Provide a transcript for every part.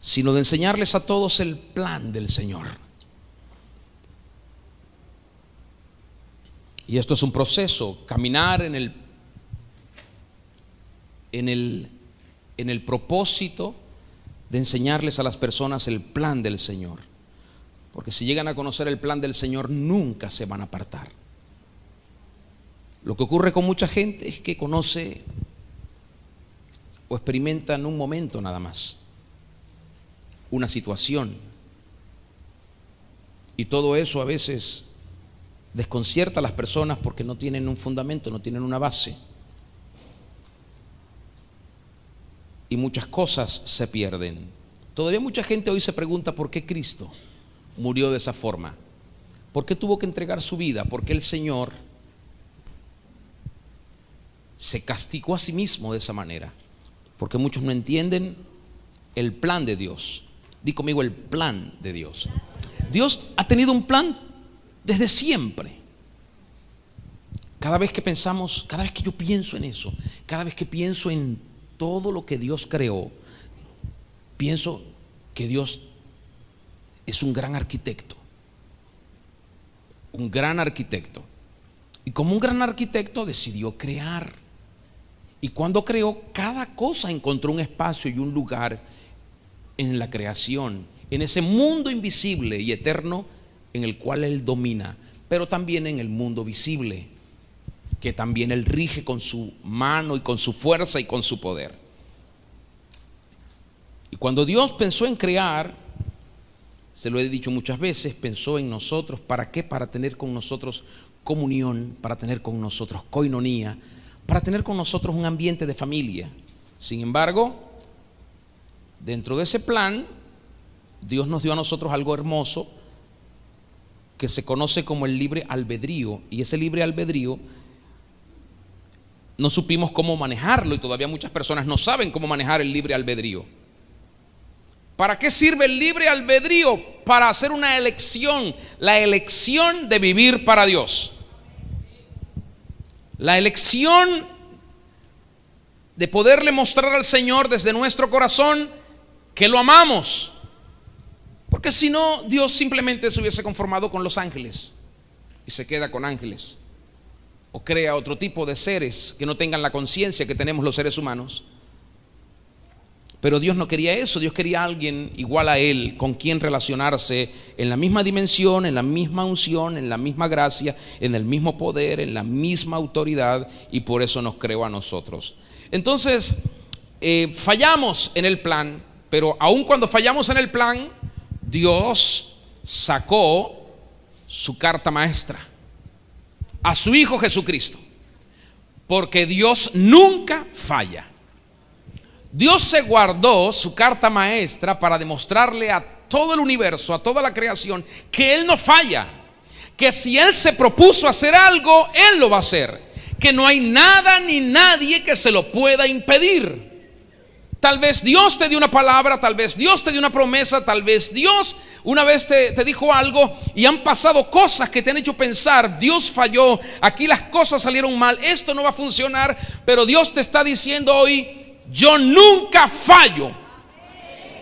sino de enseñarles a todos el plan del Señor. Y esto es un proceso, caminar en el propósito de enseñarles a las personas el plan del Señor. Porque si llegan a conocer el plan del Señor, nunca se van a apartar. Lo que ocurre con mucha gente es que conoce o experimenta en un momento nada más una situación, y todo eso a veces desconcierta a las personas porque no tienen un fundamento, no tienen una base, y muchas cosas se pierden. Todavía mucha gente hoy se pregunta por qué Cristo murió de esa forma, por qué tuvo que entregar su vida, por qué el Señor se castigó a sí mismo de esa manera. Porque muchos no entienden el plan de Dios. Di conmigo, el plan de Dios. Dios ha tenido un plan desde siempre. Cada vez que pensamos, cada vez que yo pienso en eso, cada vez que pienso en todo lo que Dios creó, pienso que Dios es un gran arquitecto. Un gran arquitecto. Y como un gran arquitecto decidió crear. Y cuando creó, cada cosa encontró un espacio y un lugar en la creación, en ese mundo invisible y eterno en el cual Él domina, pero también en el mundo visible, que también Él rige con su mano y con su fuerza y con su poder. Y cuando Dios pensó en crear, se lo he dicho muchas veces, pensó en nosotros. ¿Para qué? Para tener con nosotros comunión, para tener con nosotros coinonía, para tener con nosotros un ambiente de familia. Sin embargo, dentro de ese plan, Dios nos dio a nosotros algo hermoso que se conoce como el libre albedrío. Y ese libre albedrío no supimos cómo manejarlo, y todavía muchas personas no saben cómo manejar el libre albedrío. ¿Para qué sirve el libre albedrío? Para hacer una elección, la elección de vivir para Dios. La elección de poderle mostrar al Señor desde nuestro corazón que lo amamos. Porque si no, Dios simplemente se hubiese conformado con los ángeles y se queda con ángeles, o crea otro tipo de seres que no tengan la conciencia que tenemos los seres humanos. Pero Dios no quería eso. Dios quería a alguien igual a Él, con quien relacionarse en la misma dimensión, en la misma unción, en la misma gracia, en el mismo poder, en la misma autoridad, y por eso nos creó a nosotros. Entonces, fallamos en el plan, pero aun cuando fallamos en el plan, Dios sacó su carta maestra a su Hijo Jesucristo, porque Dios nunca falla. Dios se guardó su carta maestra para demostrarle a todo el universo, a toda la creación, que Él no falla, que si Él se propuso hacer algo, Él lo va a hacer, que no hay nada ni nadie que se lo pueda impedir. Tal vez Dios te dio una palabra, tal vez Dios te dio una promesa, tal vez Dios una vez te dijo algo y han pasado cosas que te han hecho pensar: Dios falló, aquí las cosas salieron mal, esto no va a funcionar. Pero Dios te está diciendo hoy: yo nunca fallo.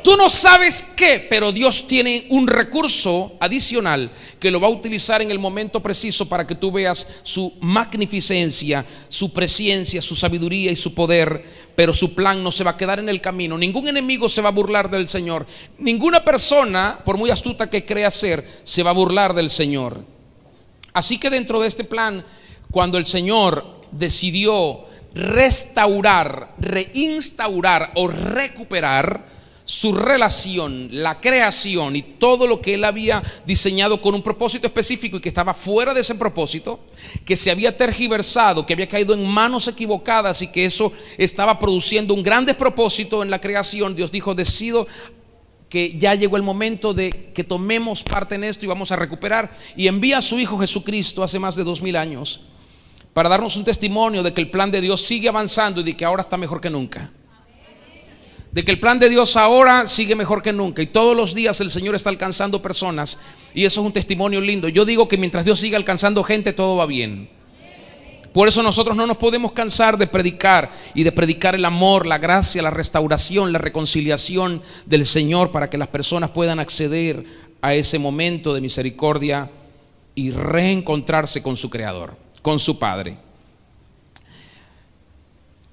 Tú no sabes qué, pero Dios tiene un recurso adicional que lo va a utilizar en el momento preciso para que tú veas su magnificencia, su presciencia, su sabiduría y su poder. Pero su plan no se va a quedar en el camino. Ningún enemigo se va a burlar del Señor. Ninguna persona, por muy astuta que crea ser, se va a burlar del Señor. Así que dentro de este plan, cuando el Señor decidió restaurar, reinstaurar o recuperar su relación, la creación y todo lo que Él había diseñado con un propósito específico y que estaba fuera de ese propósito, que se había tergiversado, que había caído en manos equivocadas y que eso estaba produciendo un gran despropósito en la creación, Dios dijo: decido que ya llegó el momento de que tomemos parte en esto y vamos a recuperar, y envía a su Hijo Jesucristo hace más de 2000 años para darnos un testimonio de que el plan de Dios sigue avanzando y de que ahora está mejor que nunca. De que el plan de Dios ahora sigue mejor que nunca, y todos los días el Señor está alcanzando personas, y eso es un testimonio lindo. Yo digo que mientras Dios siga alcanzando gente, todo va bien. Por eso nosotros no nos podemos cansar de predicar y de predicar el amor, la gracia, la restauración, la reconciliación del Señor, para que las personas puedan acceder a ese momento de misericordia y reencontrarse con su Creador, con su Padre.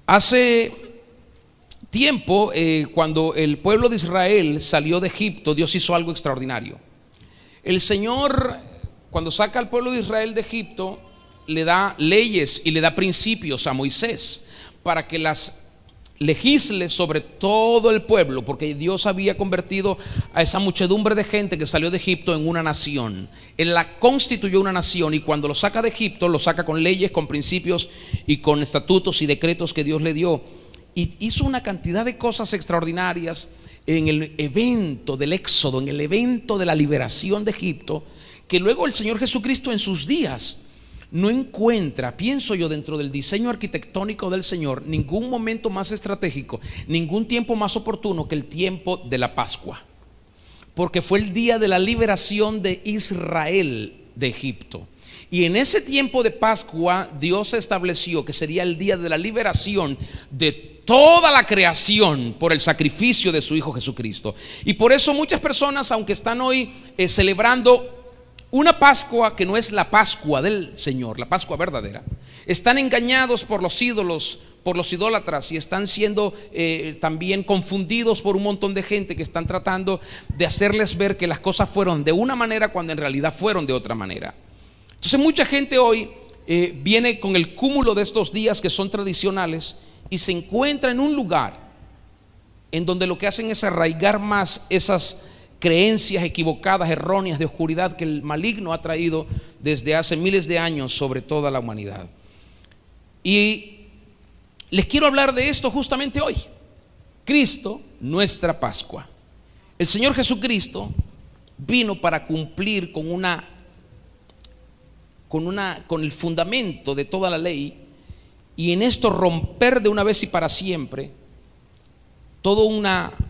Hace tiempo, cuando el pueblo de Israel salió de Egipto, Dios hizo algo extraordinario. El Señor, cuando saca al pueblo de Israel de Egipto, le da leyes y le da principios a Moisés para que las legisle sobre todo el pueblo, porque Dios había convertido a esa muchedumbre de gente que salió de Egipto en una nación. Él la constituyó una nación, y cuando lo saca de Egipto, lo saca con leyes, con principios y con estatutos y decretos que Dios le dio. Y hizo una cantidad de cosas extraordinarias en el evento del Éxodo, en el evento de la liberación de Egipto, que luego el Señor Jesucristo en sus días no encuentra, pienso yo, dentro del diseño arquitectónico del Señor, ningún momento más estratégico, ningún tiempo más oportuno que el tiempo de la Pascua, porque fue el día de la liberación de Israel de Egipto. Y en ese tiempo de Pascua, Dios estableció que sería el día de la liberación de toda la creación por el sacrificio de su Hijo Jesucristo. Y por eso muchas personas, aunque están hoy celebrando una Pascua que no es la Pascua del Señor, la Pascua verdadera, están engañados por los ídolos, por los idólatras, y están siendo también confundidos por un montón de gente que están tratando de hacerles ver que las cosas fueron de una manera cuando en realidad fueron de otra manera. Entonces mucha gente hoy viene con el cúmulo de estos días que son tradicionales y se encuentra en un lugar en donde lo que hacen es arraigar más esas creencias equivocadas, erróneas, de oscuridad que el maligno ha traído desde hace miles de años sobre toda la humanidad. Y les quiero hablar de esto justamente hoy. Cristo, nuestra Pascua. El Señor Jesucristo vino para cumplir con el fundamento de toda la ley, y en esto romper de una vez y para siempre toda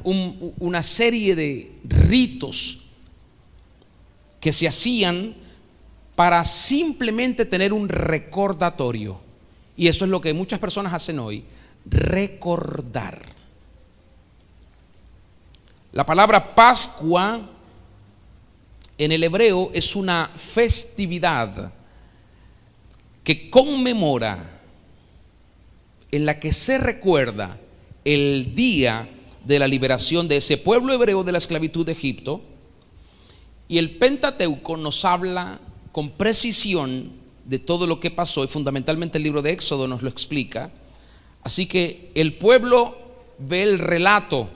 una serie de ritos que se hacían para simplemente tener un recordatorio. Y eso es lo que muchas personas hacen hoy: recordar. La palabra Pascua en el hebreo es una festividad que conmemora, en la que se recuerda el día de la liberación de ese pueblo hebreo de la esclavitud de Egipto. Y el Pentateuco nos habla con precisión de todo lo que pasó, y fundamentalmente el libro de Éxodo nos lo explica. Así que el pueblo ve el relato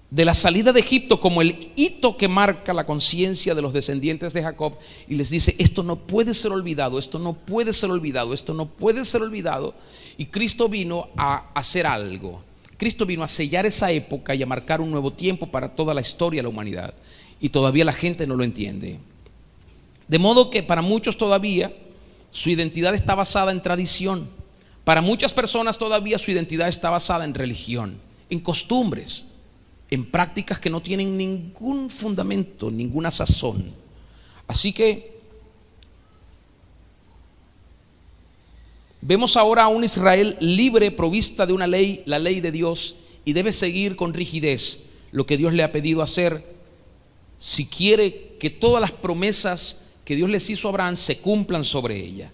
de la salida de Egipto como el hito que marca la conciencia de los descendientes de Jacob, y les dice: esto no puede ser olvidado, esto no puede ser olvidado, esto no puede ser olvidado. Y Cristo vino a hacer algo. Cristo vino a sellar esa época y a marcar un nuevo tiempo para toda la historia de la humanidad, y todavía la gente no lo entiende. De modo que para muchos todavía su identidad está basada en tradición. Para muchas personas todavía su identidad está basada en religión, en costumbres, en prácticas que no tienen ningún fundamento, ninguna sazón. Así que vemos ahora a un Israel libre, provista de una ley, la ley de Dios, y debe seguir con rigidez lo que Dios le ha pedido hacer si quiere que todas las promesas que Dios les hizo a Abraham se cumplan sobre ella.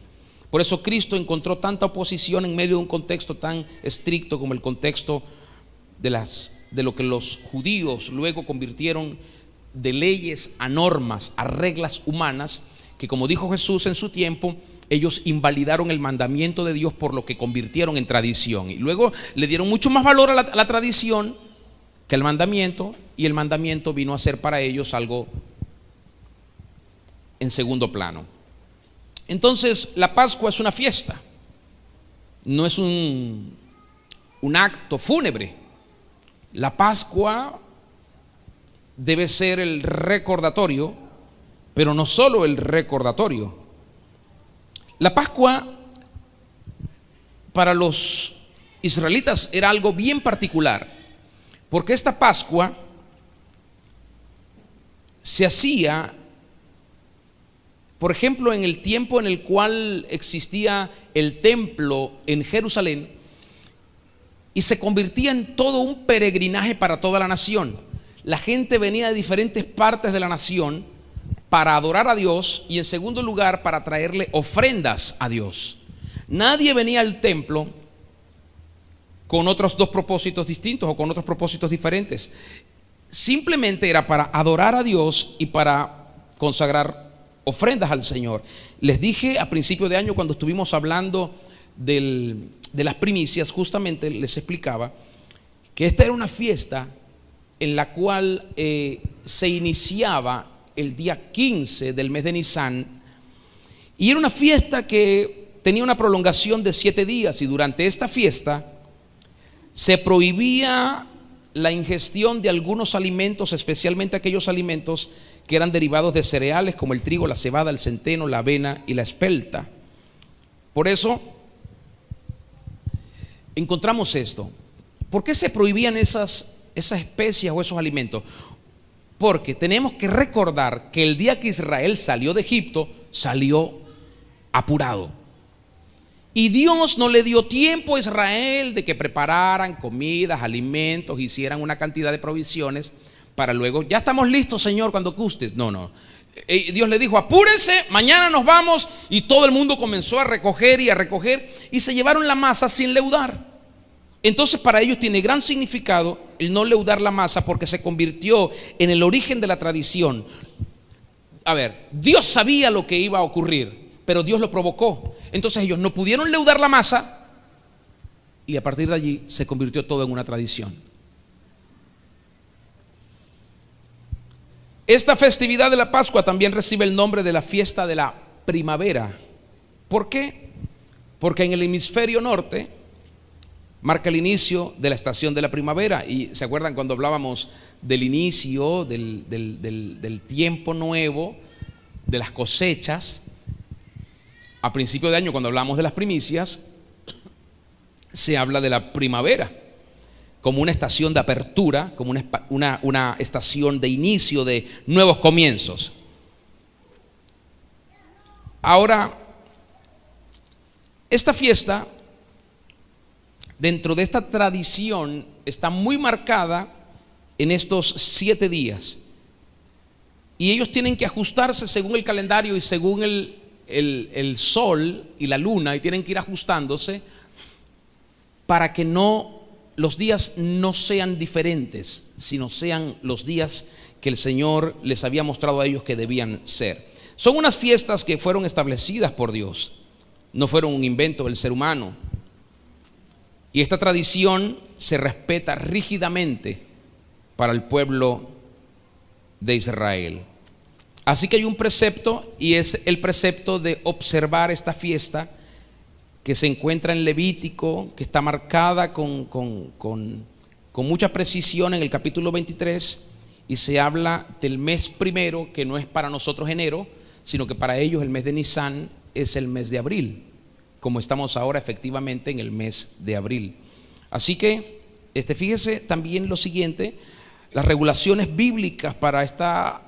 Por eso Cristo encontró tanta oposición en medio de un contexto tan estricto como el contexto de lo que los judíos luego convirtieron de leyes a normas, a reglas humanas, que, como dijo Jesús en su tiempo, ellos invalidaron el mandamiento de Dios, por lo que convirtieron en tradición, y luego le dieron mucho más valor a la tradición que al mandamiento, y el mandamiento vino a ser para ellos algo en segundo plano. Entonces la Pascua es una fiesta, no es un acto fúnebre. La Pascua debe ser el recordatorio, pero no solo el recordatorio. La Pascua para los israelitas era algo bien particular, porque esta Pascua se hacía por ejemplo, en el tiempo en el cual existía el templo en Jerusalén y se convertía en todo un peregrinaje para toda la nación. La gente venía de diferentes partes de la nación para adorar a Dios y, en segundo lugar, para traerle ofrendas a Dios. Nadie venía al templo con otros dos propósitos distintos o con otros propósitos diferentes. Simplemente era para adorar a Dios y para consagrar ofrendas al Señor. Les dije a principio de año, cuando estuvimos hablando de las primicias, justamente les explicaba que esta era una fiesta en la cual se iniciaba el día 15 del mes de Nisan, y era una fiesta que tenía una prolongación de 7 días, y durante esta fiesta se prohibía la ingestión de algunos alimentos, especialmente aquellos alimentos que eran derivados de cereales como el trigo, la cebada, el centeno, la avena y la espelta. Por eso encontramos esto. ¿Por qué se prohibían esas especias o esos alimentos? Porque tenemos que recordar que el día que Israel salió de Egipto, salió apurado. Y Dios no le dio tiempo a Israel de que prepararan comidas, alimentos, hicieran una cantidad de provisiones para luego, ya estamos listos, Señor, cuando gustes. No. Dios le dijo, apúrense, mañana nos vamos. Y todo el mundo comenzó a recoger y se llevaron la masa sin leudar. Entonces para ellos tiene gran significado el no leudar la masa, porque se convirtió en el origen de la tradición. A ver, Dios sabía lo que iba a ocurrir, pero Dios lo provocó. Entonces ellos no pudieron leudar la masa y a partir de allí se convirtió todo en una tradición. Esta festividad de la Pascua también recibe el nombre de la fiesta de la primavera. ¿Por qué? Porque en el hemisferio norte marca el inicio de la estación de la primavera. Y se acuerdan cuando hablábamos del inicio del tiempo nuevo, de las cosechas. A principio de año, cuando hablamos de las primicias, se habla de la primavera como una estación de apertura, como una estación de inicio de nuevos comienzos. Ahora, esta fiesta, dentro de esta tradición, está muy marcada en estos 7 días. Y ellos tienen que ajustarse según el calendario y según el sol y la luna, y tienen que ir ajustándose para que los días no sean diferentes, sino sean los días que el Señor les había mostrado a ellos que debían ser. Son unas fiestas que fueron establecidas por Dios, no fueron un invento del ser humano. Y esta tradición se respeta rígidamente para el pueblo de Israel. Así que hay un precepto, y es el precepto de observar esta fiesta que se encuentra en Levítico, que está marcada con mucha precisión en el capítulo 23, y se habla del mes primero, que no es para nosotros enero, sino que para ellos el mes de Nisan es el mes de abril, como estamos ahora efectivamente en el mes de abril. Así que fíjese también lo siguiente: las regulaciones bíblicas para esta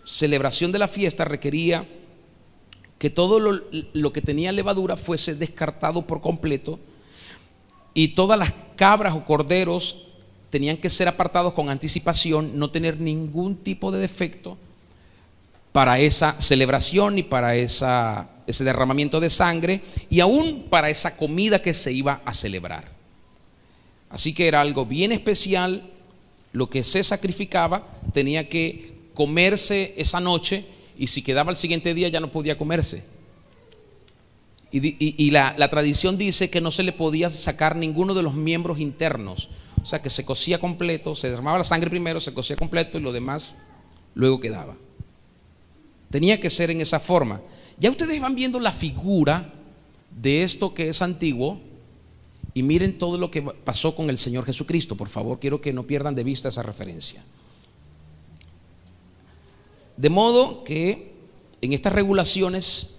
celebración de la fiesta requería que todo lo que tenía levadura fuese descartado por completo, y todas las cabras o corderos tenían que ser apartados con anticipación, no tener ningún tipo de defecto para esa celebración y para ese derramamiento de sangre, y aún para esa comida que se iba a celebrar. Así que era algo bien especial. Lo que se sacrificaba tenía que comerse esa noche, y si quedaba el siguiente día ya no podía comerse. Y la tradición dice que no se le podía sacar ninguno de los miembros internos. O sea, que se cocía completo, se derramaba la sangre primero, se cocía completo, y lo demás luego quedaba. Tenía que ser en esa forma. Ya ustedes van viendo la figura de esto que es antiguo, y miren todo lo que pasó con el Señor Jesucristo. Por favor, quiero que no pierdan de vista esa referencia. De modo que en estas regulaciones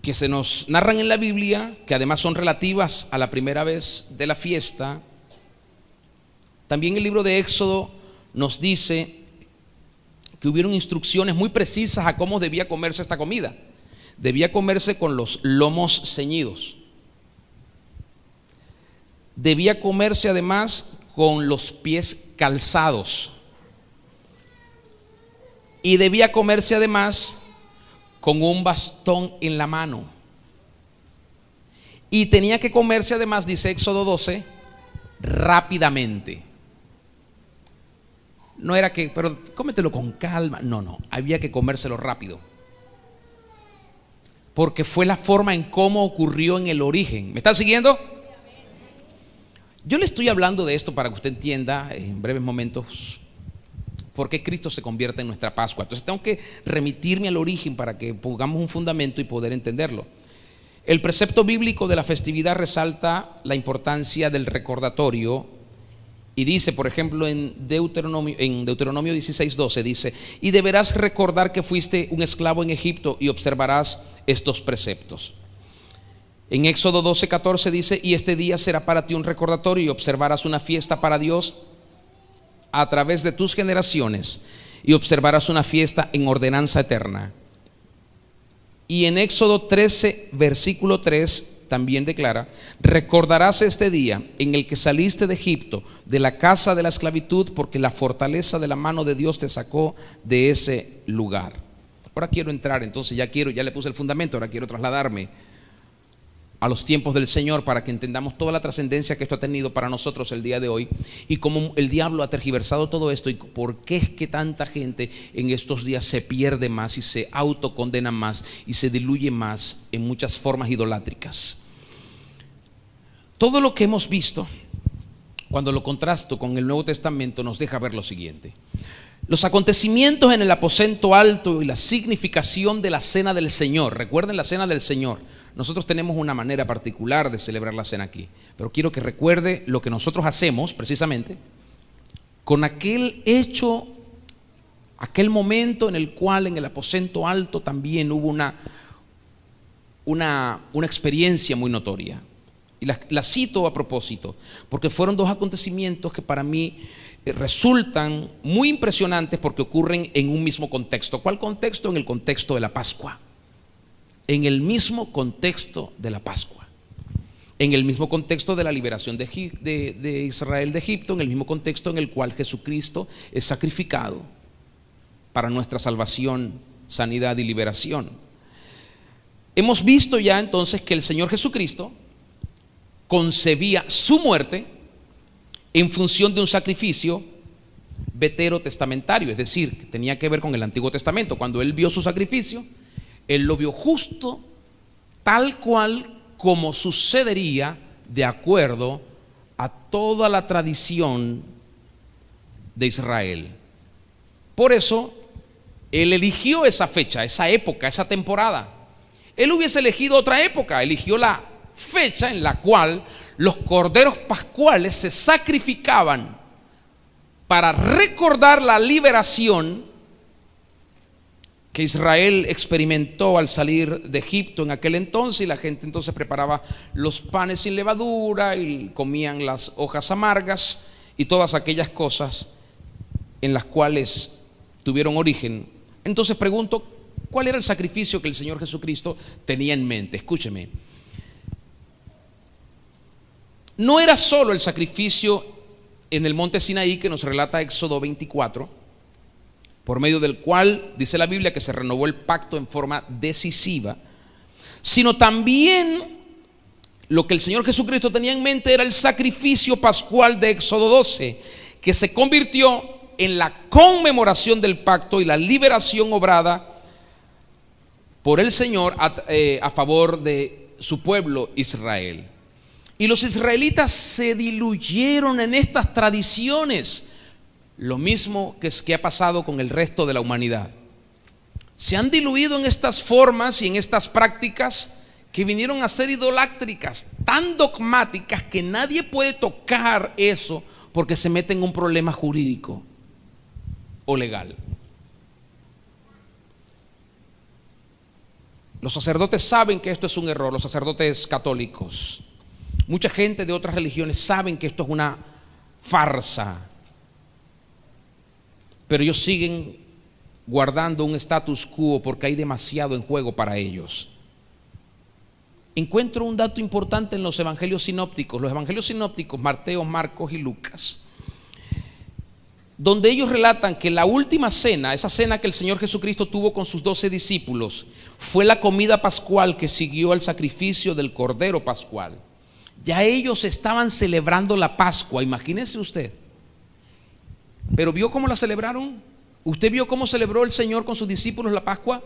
que se nos narran en la Biblia, que además son relativas a la primera vez de la fiesta, también el libro de Éxodo nos dice que hubieron instrucciones muy precisas a cómo debía comerse esta comida. Debía comerse con los lomos ceñidos. Debía comerse además con los pies calzados. Y debía comerse además con un bastón en la mano. Y tenía que comerse además, dice Éxodo 12, rápidamente. No era que, pero cómetelo con calma. No, había que comérselo rápido. Porque fue la forma en cómo ocurrió en el origen. ¿Me están siguiendo? Yo le estoy hablando de esto para que usted entienda en breves momentos por qué Cristo se convierte en nuestra Pascua. Entonces tengo que remitirme al origen para que pongamos un fundamento y poder entenderlo. El precepto bíblico de la festividad resalta la importancia del recordatorio y dice, por ejemplo, en Deuteronomio 16:12 dice: y deberás recordar que fuiste un esclavo en Egipto y observarás estos preceptos. En Éxodo 12:14 dice: y este día será para ti un recordatorio y observarás una fiesta para Dios a través de tus generaciones y observarás una fiesta en ordenanza eterna. Y en Éxodo 13 versículo 3 también declara: recordarás este día en el que saliste de Egipto, de la casa de la esclavitud, porque la fortaleza de la mano de Dios te sacó de ese lugar. Ahora quiero entrar, entonces ya le puse el fundamento, ahora quiero trasladarme a los tiempos del Señor para que entendamos toda la trascendencia que esto ha tenido para nosotros el día de hoy y cómo el diablo ha tergiversado todo esto y por qué es que tanta gente en estos días se pierde más y se autocondena más y se diluye más en muchas formas idolátricas. Todo lo que hemos visto, cuando lo contrasto con el Nuevo Testamento, nos deja ver lo siguiente: los acontecimientos en el aposento alto y la significación de la cena del Señor. Recuerden la cena del Señor. Nosotros tenemos una manera particular de celebrar la cena aquí, pero quiero que recuerde lo que nosotros hacemos precisamente con aquel hecho, aquel momento en el cual en el aposento alto también hubo una experiencia muy notoria. Y la cito a propósito, porque fueron dos acontecimientos que para mí resultan muy impresionantes porque ocurren en un mismo contexto. ¿Cuál contexto? En el contexto de la Pascua. En el mismo contexto de la Pascua, en el mismo contexto de la liberación de Israel de Egipto, en el mismo contexto en el cual Jesucristo es sacrificado para nuestra salvación, sanidad y liberación. Hemos visto ya entonces que el Señor Jesucristo concebía su muerte en función de un sacrificio veterotestamentario, es decir, que tenía que ver con el Antiguo Testamento. Cuando Él vio su sacrificio, Él lo vio justo, tal cual como sucedería de acuerdo a toda la tradición de Israel. Por eso, Él eligió esa fecha, esa época, esa temporada. Él hubiese elegido otra época, eligió la fecha en la cual los corderos pascuales se sacrificaban para recordar la liberación que Israel experimentó al salir de Egipto en aquel entonces, y la gente entonces preparaba los panes sin levadura y comían las hojas amargas y todas aquellas cosas en las cuales tuvieron origen. Entonces pregunto, ¿cuál era el sacrificio que el Señor Jesucristo tenía en mente? Escúcheme. No era solo el sacrificio en el monte Sinaí que nos relata Éxodo 24, por medio del cual dice la Biblia que se renovó el pacto en forma decisiva, sino también lo que el Señor Jesucristo tenía en mente era el sacrificio pascual de Éxodo 12, que se convirtió en la conmemoración del pacto y la liberación obrada por el Señor a favor de su pueblo Israel. Y los israelitas se diluyeron en estas tradiciones, lo mismo que ha pasado con el resto de la humanidad. Se han diluido en estas formas y en estas prácticas que vinieron a ser idolátricas, tan dogmáticas que nadie puede tocar eso porque se mete en un problema jurídico o legal. Los sacerdotes saben que esto es un error, los sacerdotes católicos. Mucha gente de otras religiones saben que esto es una farsa, pero ellos siguen guardando un status quo porque hay demasiado en juego para ellos. Encuentro un dato importante en los evangelios sinópticos, Mateo, Marcos y Lucas, donde ellos relatan que la última cena, esa cena que el Señor Jesucristo tuvo con sus 12 discípulos, fue la comida pascual que siguió al sacrificio del Cordero Pascual. Ya ellos estaban celebrando la Pascua, imagínese usted. Pero ¿vio cómo la celebraron? ¿Usted vio cómo celebró el Señor con sus discípulos la Pascua?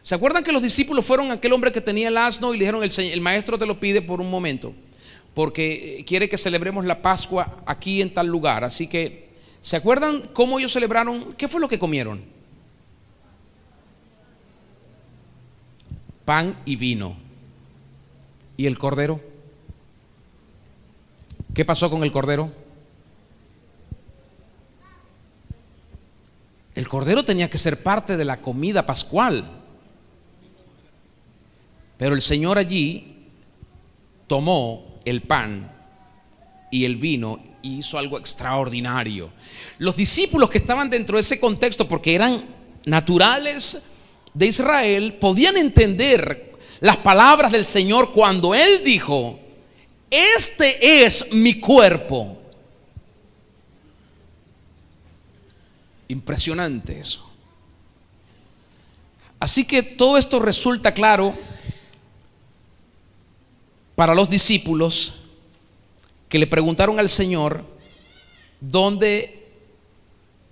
¿Se acuerdan que los discípulos fueron a aquel hombre que tenía el asno y le dijeron: el maestro te lo pide por un momento, porque quiere que celebremos la Pascua aquí en tal lugar? Así que, ¿se acuerdan cómo ellos celebraron? ¿Qué fue lo que comieron? Pan y vino. ¿Y el cordero? ¿Qué pasó con el cordero? El cordero tenía que ser parte de la comida pascual. Pero el Señor allí tomó el pan y el vino y hizo algo extraordinario. Los discípulos que estaban dentro de ese contexto, porque eran naturales de Israel, podían entender las palabras del Señor cuando Él dijo: este es mi cuerpo. Impresionante eso. Así que todo esto resulta claro para los discípulos, que le preguntaron al Señor dónde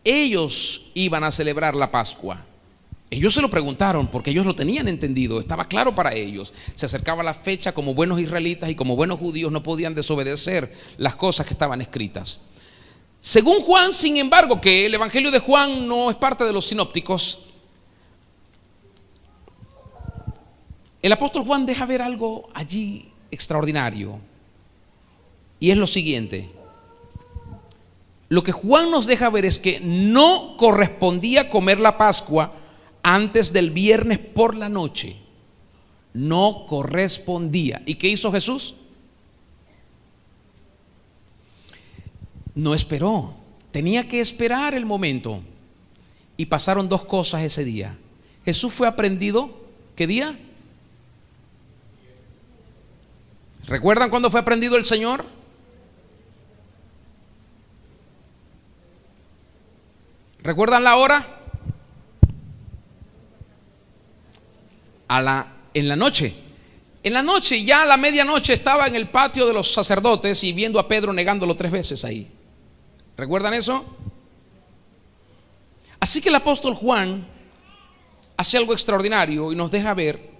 ellos iban a celebrar la Pascua. Ellos se lo preguntaron porque ellos lo tenían entendido, estaba claro para ellos. Se acercaba la fecha, como buenos israelitas y como buenos judíos no podían desobedecer las cosas que estaban escritas. Según Juan, sin embargo, que el evangelio de Juan no es parte de los sinópticos, el apóstol Juan deja ver algo allí extraordinario, y es lo siguiente: lo que Juan nos deja ver es que no correspondía comer la Pascua antes del viernes por la noche. No correspondía. ¿Y qué hizo Jesús? No esperó, tenía que esperar el momento. Y pasaron dos cosas ese día. Jesús fue aprendido, ¿qué día? ¿Recuerdan cuándo fue aprendido el Señor? ¿Recuerdan la hora? En la noche. En la noche, ya a la medianoche, estaba en el patio de los sacerdotes y viendo a Pedro negándolo 3 veces ahí. ¿Recuerdan eso? Así que el apóstol Juan hace algo extraordinario y nos deja ver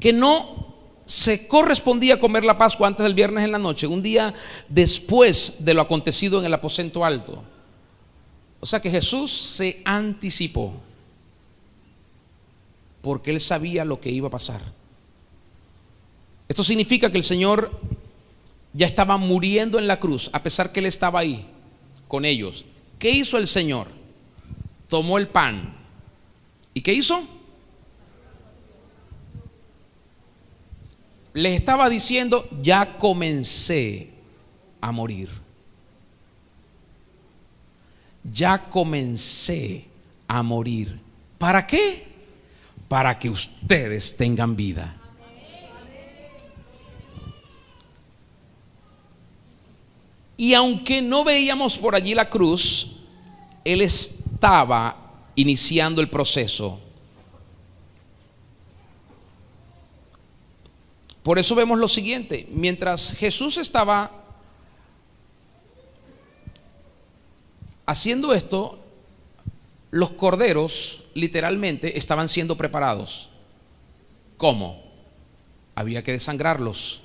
que no se correspondía comer la Pascua antes del viernes en la noche, un día después de lo acontecido en el aposento alto. O sea que Jesús se anticipó, porque Él sabía lo que iba a pasar. Esto significa que el Señor ya estaba muriendo en la cruz, a pesar que Él estaba ahí con ellos. ¿Qué hizo el Señor? Tomó el pan. ¿Y qué hizo? Les estaba diciendo: ya comencé a morir. Ya comencé a morir. ¿Para qué? Para que ustedes tengan vida. Y aunque no veíamos por allí la cruz, Él estaba iniciando el proceso. Por eso vemos lo siguiente: mientras Jesús estaba haciendo esto, los corderos literalmente estaban siendo preparados. ¿Cómo? Había que desangrarlos.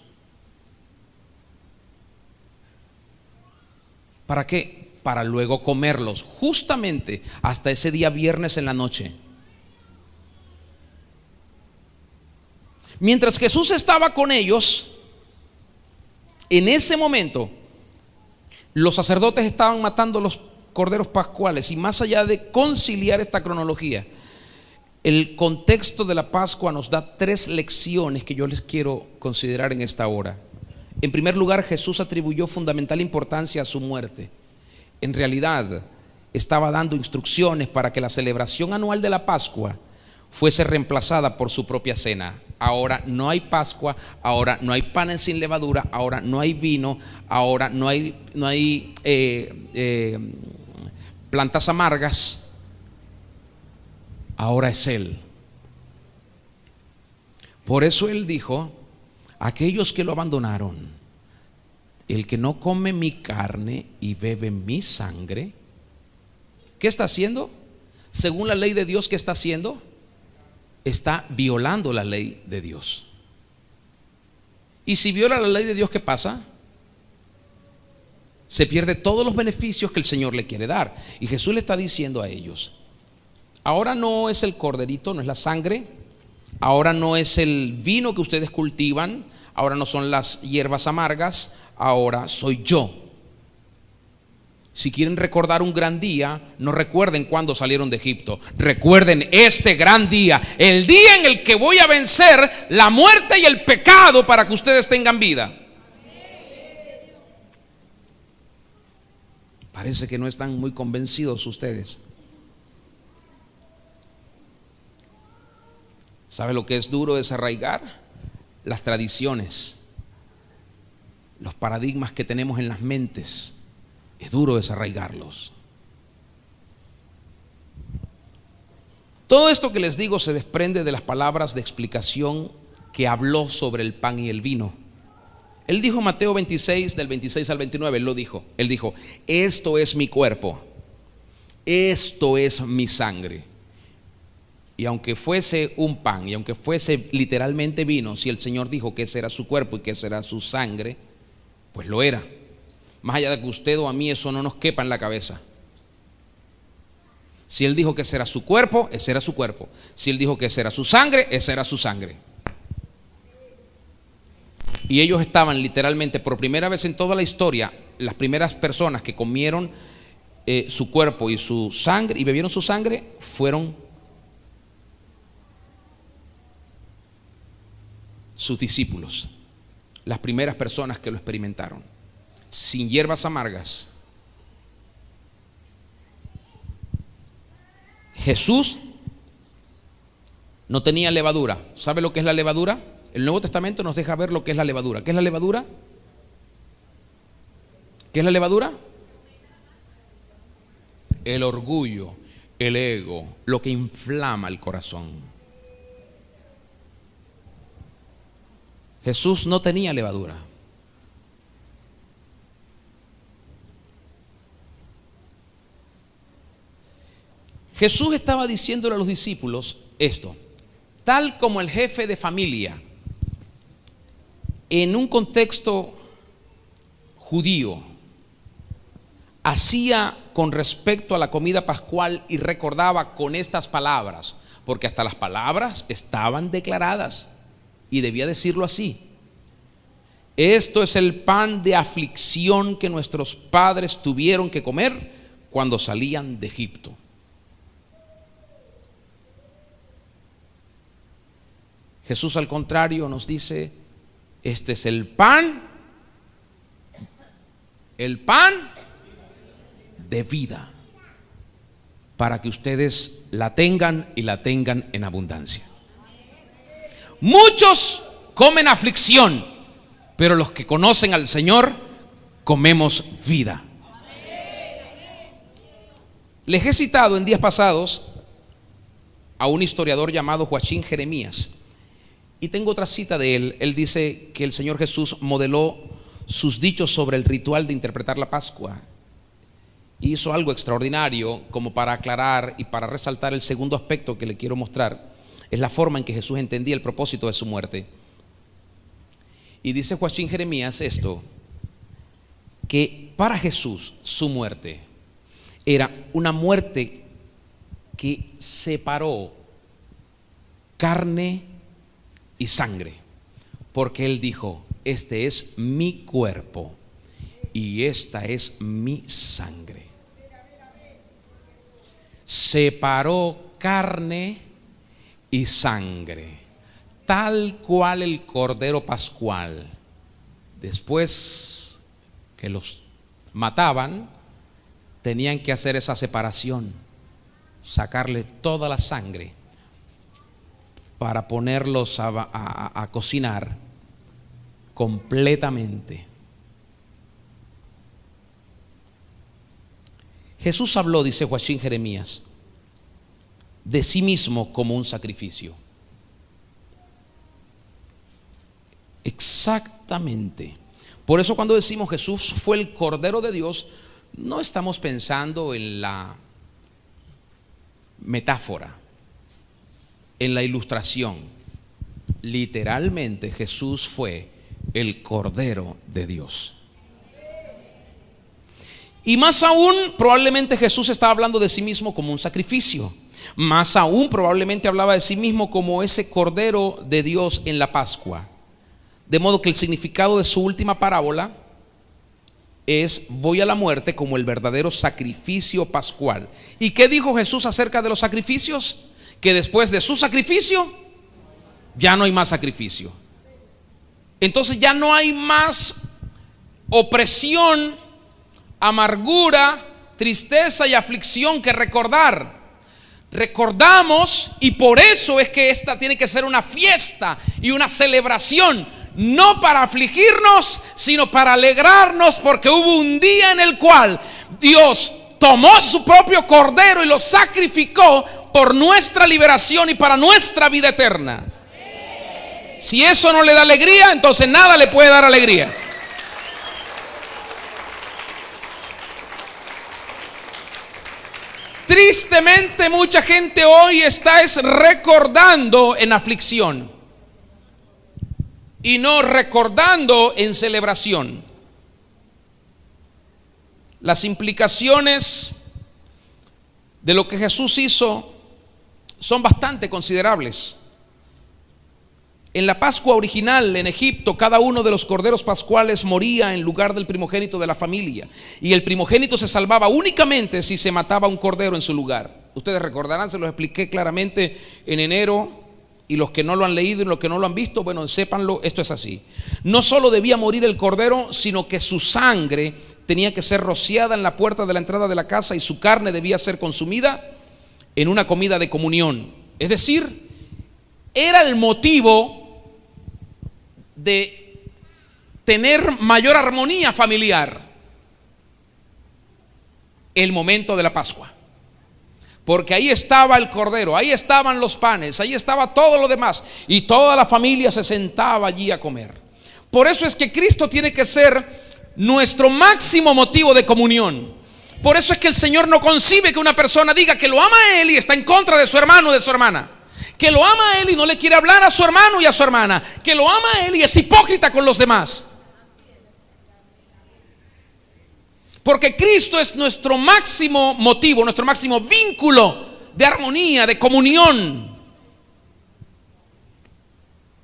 ¿Para qué? Para luego comerlos, justamente hasta ese día viernes en la noche. Mientras Jesús estaba con ellos, en ese momento los sacerdotes estaban matando los corderos pascuales. Y más allá de conciliar esta cronología, el contexto de la Pascua nos da 3 lecciones que yo les quiero considerar en esta hora. En primer lugar, Jesús atribuyó fundamental importancia a su muerte. En realidad, estaba dando instrucciones para que la celebración anual de la Pascua fuese reemplazada por su propia cena. Ahora no hay Pascua, ahora no hay panes sin levadura, ahora no hay vino, ahora no hay plantas amargas, ahora es Él. Por eso Él dijo: aquellos que lo abandonaron, el que no come mi carne y bebe mi sangre, ¿qué está haciendo? Según la ley de Dios, ¿qué está haciendo? Está violando la ley de Dios. Y si viola la ley de Dios, ¿qué pasa? Se pierde todos los beneficios que el Señor le quiere dar. Y Jesús le está diciendo a ellos: ahora no es el corderito, no es la sangre, ahora no es el vino que ustedes cultivan, ahora no son las hierbas amargas, ahora soy yo. Si quieren recordar un gran día, no recuerden cuándo salieron de Egipto, recuerden este gran día, el día en el que voy a vencer la muerte y el pecado para que ustedes tengan vida. Parece que no están muy convencidos ustedes. ¿Sabe lo que es duro desarraigar? Las tradiciones, los paradigmas que tenemos en las mentes. Es duro desarraigarlos. Todo esto que les digo se desprende de las palabras de explicación que habló sobre el pan y el vino. Él dijo en Mateo 26, del 26 al 29, él lo dijo. Él dijo: esto es mi cuerpo, esto es mi sangre. Y aunque fuese un pan y aunque fuese literalmente vino, si el Señor dijo que ese era su cuerpo y que ese era su sangre, pues lo era. Más allá de que usted o a mí eso no nos quepa en la cabeza. Si Él dijo que ese era su cuerpo, ese era su cuerpo. Si Él dijo que ese era su sangre, esa era su sangre. Y ellos estaban literalmente, por primera vez en toda la historia, las primeras personas que comieron su cuerpo y su sangre y bebieron su sangre fueron sus discípulos. Las primeras personas que lo experimentaron, sin hierbas amargas. Jesús no tenía levadura. ¿Sabe lo que es la levadura? El Nuevo Testamento nos deja ver lo que es la levadura. ¿Qué es la levadura? ¿Qué es la levadura? El orgullo, el ego, lo que inflama el corazón. Jesús no tenía levadura. Jesús estaba diciéndole a los discípulos esto: tal como el jefe de familia en un contexto judío hacía con respecto a la comida pascual y recordaba con estas palabras, porque hasta las palabras estaban declaradas y debía decirlo así: esto es el pan de aflicción que nuestros padres tuvieron que comer cuando salían de Egipto. Jesús, al contrario, nos dice: este es el pan de vida, para que ustedes la tengan y la tengan en abundancia. Muchos comen aflicción, pero los que conocen al Señor comemos vida. Les he citado en días pasados a un historiador llamado Joachim Jeremías. Y tengo otra cita de él. Él dice que el Señor Jesús modeló sus dichos sobre el ritual de interpretar la Pascua. Y hizo algo extraordinario como para aclarar y para resaltar el segundo aspecto que le quiero mostrar. Es la forma en que Jesús entendía el propósito de su muerte. Y dice Joachim Jeremías esto: que para Jesús su muerte era una muerte que separó carne y sangre, porque Él dijo: este es mi cuerpo y esta es mi sangre. Separó carne y sangre, tal cual el Cordero Pascual, después que los mataban, tenían que hacer esa separación, sacarle toda la sangre para ponerlos a cocinar completamente. Jesús habló, dice Joachim Jeremías, de sí mismo como un sacrificio. Exactamente. Por eso cuando decimos Jesús fue el Cordero de Dios, no estamos pensando en la metáfora, en la ilustración. Literalmente Jesús fue el Cordero de Dios. Y más aún, probablemente Jesús estaba hablando de sí mismo como un sacrificio. Más aún, probablemente hablaba de sí mismo como ese Cordero de Dios en la Pascua. De modo que el significado de su última parábola es: voy a la muerte como el verdadero sacrificio pascual. ¿Y qué dijo Jesús acerca de los sacrificios? Que después de su sacrificio ya no hay más sacrificio. Entonces ya no hay más opresión, amargura, tristeza y aflicción que recordar. Recordamos, y por eso es que esta tiene que ser una fiesta y una celebración, no para afligirnos, sino para alegrarnos, porque hubo un día en el cual Dios tomó su propio cordero y lo sacrificó por nuestra liberación y para nuestra vida eterna. Si eso no le da alegría, entonces nada le puede dar alegría. Tristemente, mucha gente hoy está recordando en aflicción y no recordando en celebración. Las implicaciones de lo que Jesús hizo son bastante considerables. En la Pascua original en Egipto, cada uno de los corderos pascuales moría en lugar del primogénito de la familia, y el primogénito se salvaba únicamente si se mataba un cordero en su lugar. Ustedes recordarán, se los expliqué claramente en enero, y los que no lo han leído y los que no lo han visto, bueno, sépanlo, esto es así. No solo debía morir el cordero, sino que su sangre tenía que ser rociada en la puerta de la entrada de la casa, y su carne debía ser consumida en una comida de comunión. Es decir, era el motivo de tener mayor armonía familiar, el momento de la Pascua, porque ahí estaba el cordero, ahí estaban los panes, ahí estaba todo lo demás, y toda la familia se sentaba allí a comer. Por eso es que Cristo tiene que ser nuestro máximo motivo de comunión. Por eso es que el Señor no concibe que una persona diga que lo ama a Él y está en contra de su hermano o de su hermana, que lo ama a Él y no le quiere hablar a su hermano y a su hermana, que lo ama a Él y es hipócrita con los demás. Porque Cristo es nuestro máximo motivo, nuestro máximo vínculo de armonía, de comunión.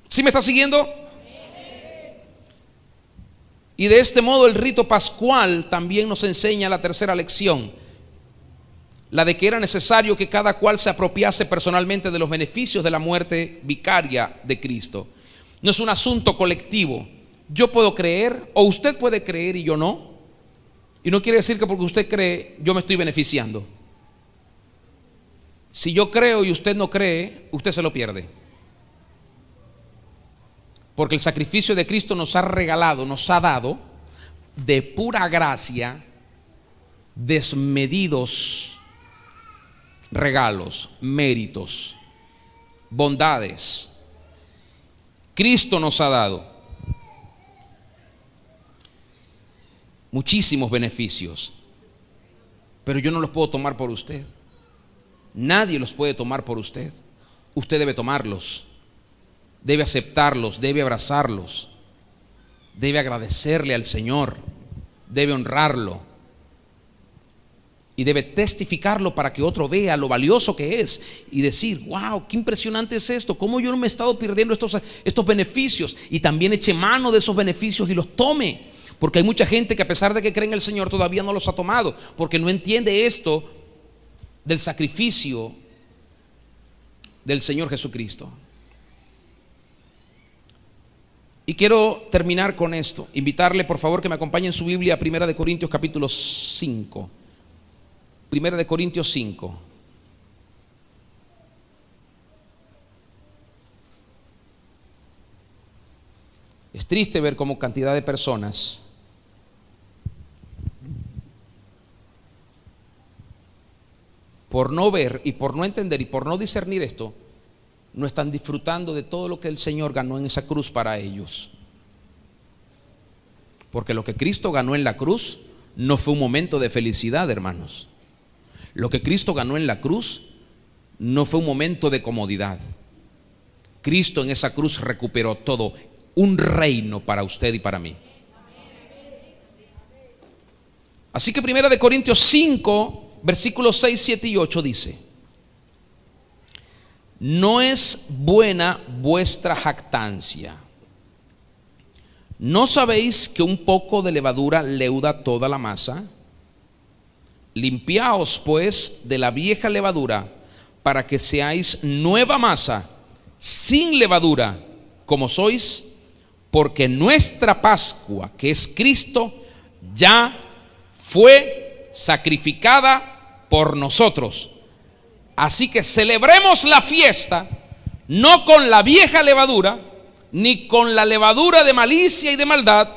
¿Sí me está siguiendo? Y de este modo el rito pascual también nos enseña la tercera lección, la de que era necesario que cada cual se apropiase personalmente de los beneficios de la muerte vicaria de Cristo. No es un asunto colectivo. Yo puedo creer, o usted puede creer y yo no. Y no quiere decir que porque usted cree, yo me estoy beneficiando. Si yo creo y usted no cree, usted se lo pierde. Porque el sacrificio de Cristo nos ha regalado, nos ha dado de pura gracia desmedidos regalos, méritos, bondades. Cristo nos ha dado muchísimos beneficios, pero yo no los puedo tomar por usted. Nadie los puede tomar por usted. Usted debe tomarlos, debe aceptarlos, debe abrazarlos, debe agradecerle al Señor, debe honrarlo y debe testificarlo para que otro vea lo valioso que es y decir: wow, qué impresionante es esto, cómo yo no me he estado perdiendo estos beneficios, y también eche mano de esos beneficios y los tome. Porque hay mucha gente que, a pesar de que cree en el Señor, todavía no los ha tomado, porque no entiende esto del sacrificio del Señor Jesucristo. Y quiero terminar con esto, invitarle por favor que me acompañe en su Biblia a 1 Corintios capítulo 5. Primera de Corintios 5. Es triste ver cómo cantidad de personas por no ver y por no entender y por no discernir esto, no están disfrutando de todo lo que el Señor ganó en esa cruz para ellos. Porque lo que Cristo ganó en la cruz no fue un momento de felicidad, hermanos. Lo que Cristo ganó en la cruz no fue un momento de comodidad. Cristo en esa cruz recuperó todo, un reino para usted y para mí. Así que Primera de Corintios 5, versículos 6, 7 y 8 dice: no es buena vuestra jactancia. ¿No sabéis que un poco de levadura leuda toda la masa? Limpiaos pues de la vieja levadura, para que seáis nueva masa, sin levadura, como sois, porque nuestra Pascua, que es Cristo, ya fue sacrificada por nosotros. Así que celebremos la fiesta no con la vieja levadura, ni con la levadura de malicia y de maldad,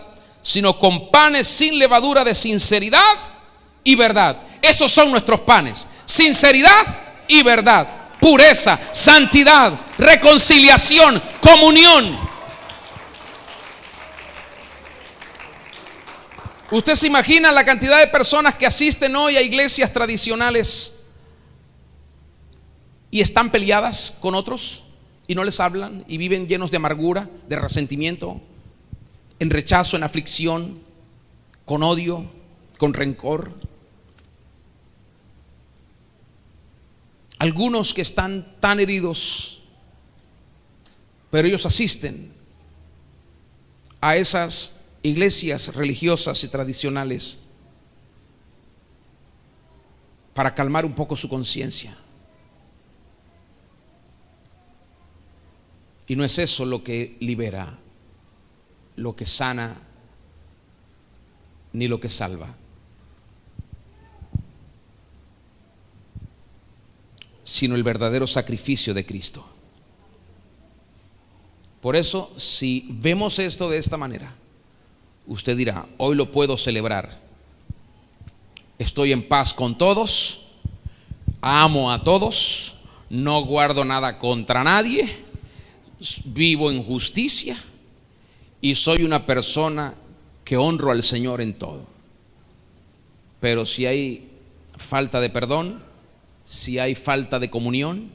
sino con panes sin levadura de sinceridad y verdad. Esos son nuestros panes: sinceridad y verdad, pureza, santidad, reconciliación, comunión. ¿Usted se imagina la cantidad de personas que asisten hoy a iglesias tradicionales y están peleadas con otros y no les hablan y viven llenos de amargura, de resentimiento, en rechazo, en aflicción, con odio, con rencor? Algunos que están tan heridos, pero ellos asisten a esas iglesias religiosas y tradicionales para calmar un poco su conciencia. Y no es eso lo que libera, lo que sana, ni lo que salva, sino el verdadero sacrificio de Cristo. Por eso, si vemos esto de esta manera, usted dirá: hoy lo puedo celebrar. Estoy en paz con todos, amo a todos, no guardo nada contra nadie, vivo en justicia y soy una persona que honro al Señor en todo. Pero si hay falta de perdón, si hay falta de comunión,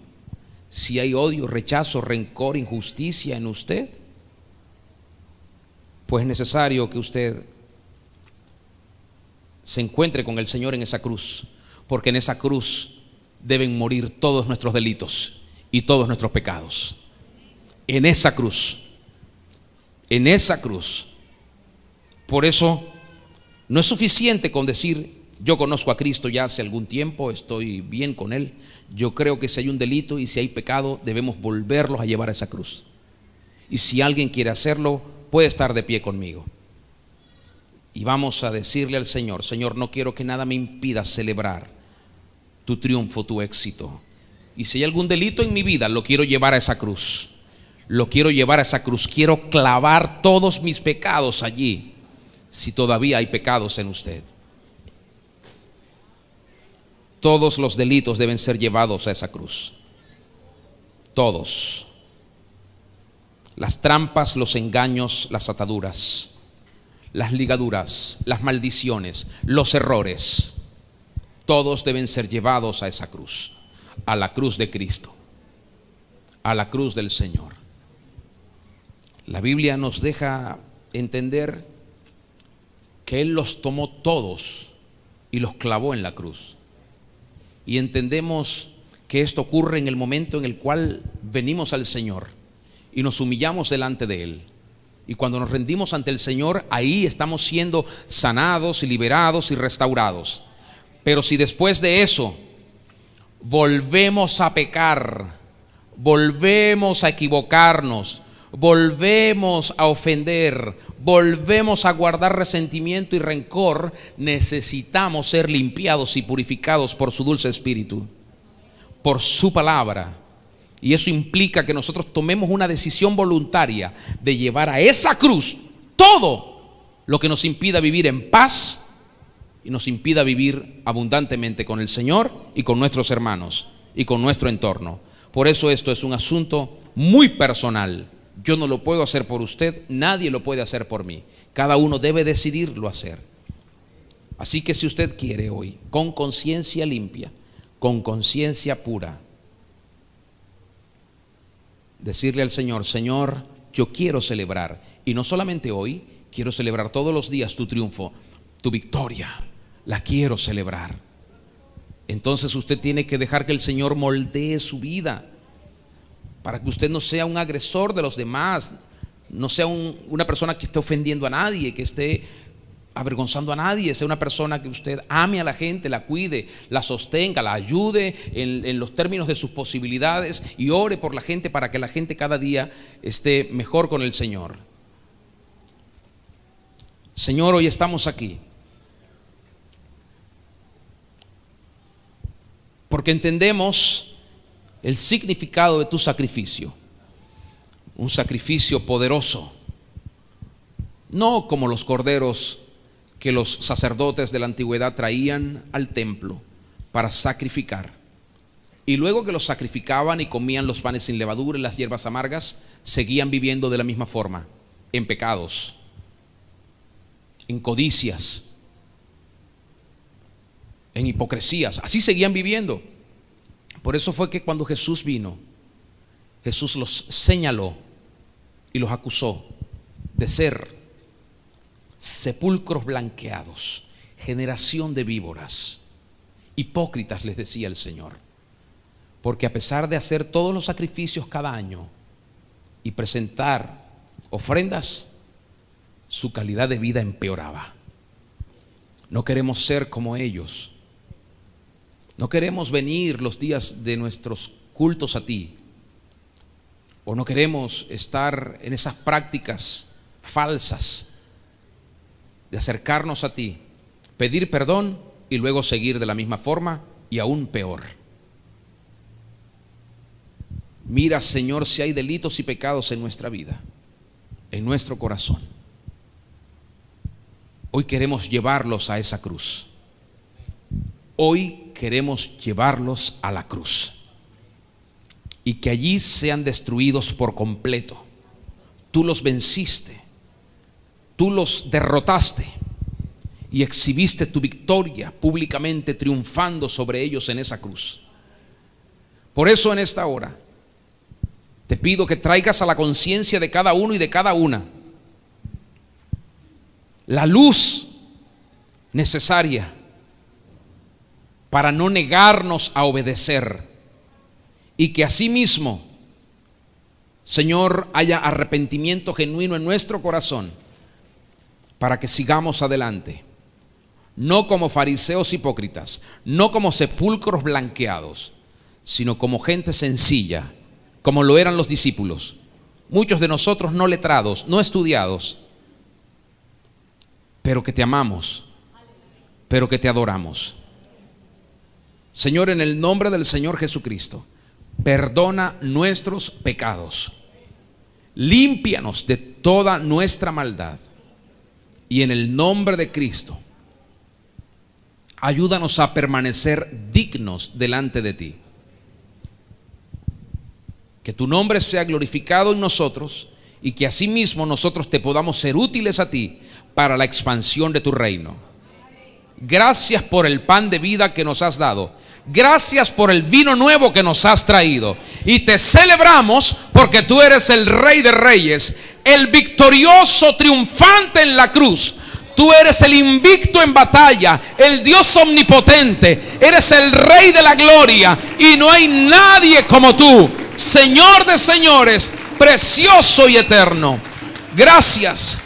si hay odio, rechazo, rencor, injusticia en usted, pues es necesario que usted se encuentre con el Señor en esa cruz, porque en esa cruz deben morir todos nuestros delitos y todos nuestros pecados. En esa cruz, en esa cruz. Por eso no es suficiente con decir: yo conozco a Cristo ya hace algún tiempo, estoy bien con Él. Yo creo que si hay un delito y si hay pecado, debemos volverlos a llevar a esa cruz. Y si alguien quiere hacerlo, puede estar de pie conmigo. Y vamos a decirle al Señor: Señor, no quiero que nada me impida celebrar tu triunfo, tu éxito. Y si hay algún delito en mi vida, lo quiero llevar a esa cruz. Lo quiero llevar a esa cruz. Quiero clavar todos mis pecados allí, si todavía hay pecados en usted. Todos los delitos deben ser llevados a esa cruz. Todos. Las trampas, los engaños, las ataduras, las ligaduras, las maldiciones, los errores, todos deben ser llevados a esa cruz, a la cruz de Cristo, a la cruz del Señor. La Biblia nos deja entender que Él los tomó todos y los clavó en la cruz. Y entendemos que esto ocurre en el momento en el cual venimos al Señor y nos humillamos delante de Él. Y cuando nos rendimos ante el Señor, ahí estamos siendo sanados y liberados y restaurados. Pero si después de eso volvemos a pecar, volvemos a equivocarnos, volvemos a ofender, volvemos a guardar resentimiento y rencor, necesitamos ser limpiados y purificados por su dulce espíritu, por su palabra. Y eso implica que nosotros tomemos una decisión voluntaria de llevar a esa cruz todo lo que nos impida vivir en paz y nos impida vivir abundantemente con el Señor y con nuestros hermanos y con nuestro entorno. Por eso esto es un asunto muy personal. Yo no lo puedo hacer por usted, nadie lo puede hacer por mí. Cada uno debe decidirlo hacer. Así que si usted quiere hoy, con conciencia limpia, con conciencia pura, decirle al Señor: Señor, yo quiero celebrar, y no solamente hoy, quiero celebrar todos los días tu triunfo, tu victoria, la quiero celebrar. Entonces usted tiene que dejar que el Señor moldee su vida, para que usted no sea un agresor de los demás, no sea una persona que esté ofendiendo a nadie, que esté avergonzando a nadie. Sea una persona que usted ame a la gente, la cuide, la sostenga, la ayude en los términos de sus posibilidades, y ore por la gente para que la gente cada día esté mejor con el Señor. Señor, hoy estamos aquí porque entendemos el significado de tu sacrificio, un sacrificio poderoso, no como los corderos que los sacerdotes de la antigüedad traían al templo para sacrificar, y luego que los sacrificaban y comían los panes sin levadura y las hierbas amargas, seguían viviendo de la misma forma, en pecados, en codicias, en hipocresías. Así seguían viviendo. Por eso fue que cuando Jesús vino, Jesús los señaló y los acusó de ser sepulcros blanqueados, generación de víboras, hipócritas, les decía el Señor, porque a pesar de hacer todos los sacrificios cada año y presentar ofrendas, su calidad de vida empeoraba. No queremos ser como ellos. No queremos venir los días de nuestros cultos a ti, o no queremos estar en esas prácticas falsas de acercarnos a ti, pedir perdón y luego seguir de la misma forma y aún peor. Mira, Señor, si hay delitos y pecados en nuestra vida, en nuestro corazón. Hoy queremos llevarlos a esa cruz. Hoy queremos llevarlos a la cruz y que allí sean destruidos por completo. Tú los venciste, tú los derrotaste y exhibiste tu victoria públicamente, triunfando sobre ellos en esa cruz. Por eso en esta hora te pido que traigas a la conciencia de cada uno y de cada una la luz necesaria para no negarnos a obedecer, y que asimismo, Señor, haya arrepentimiento genuino en nuestro corazón para que sigamos adelante, no como fariseos hipócritas, no como sepulcros blanqueados, sino como gente sencilla, como lo eran los discípulos, muchos de nosotros no letrados, no estudiados, pero que te amamos, pero que te adoramos. Señor, en el nombre del Señor Jesucristo, perdona nuestros pecados, límpianos de toda nuestra maldad, y en el nombre de Cristo, ayúdanos a permanecer dignos delante de ti. Que tu nombre sea glorificado en nosotros, y que asimismo nosotros te podamos ser útiles a ti para la expansión de tu reino. Gracias por el pan de vida que nos has dado. Gracias por el vino nuevo que nos has traído. Y te celebramos porque tú eres el Rey de Reyes, el victorioso, triunfante en la cruz. Tú eres el invicto en batalla, el Dios omnipotente. Eres el Rey de la gloria y no hay nadie como tú, Señor de señores, precioso y eterno. Gracias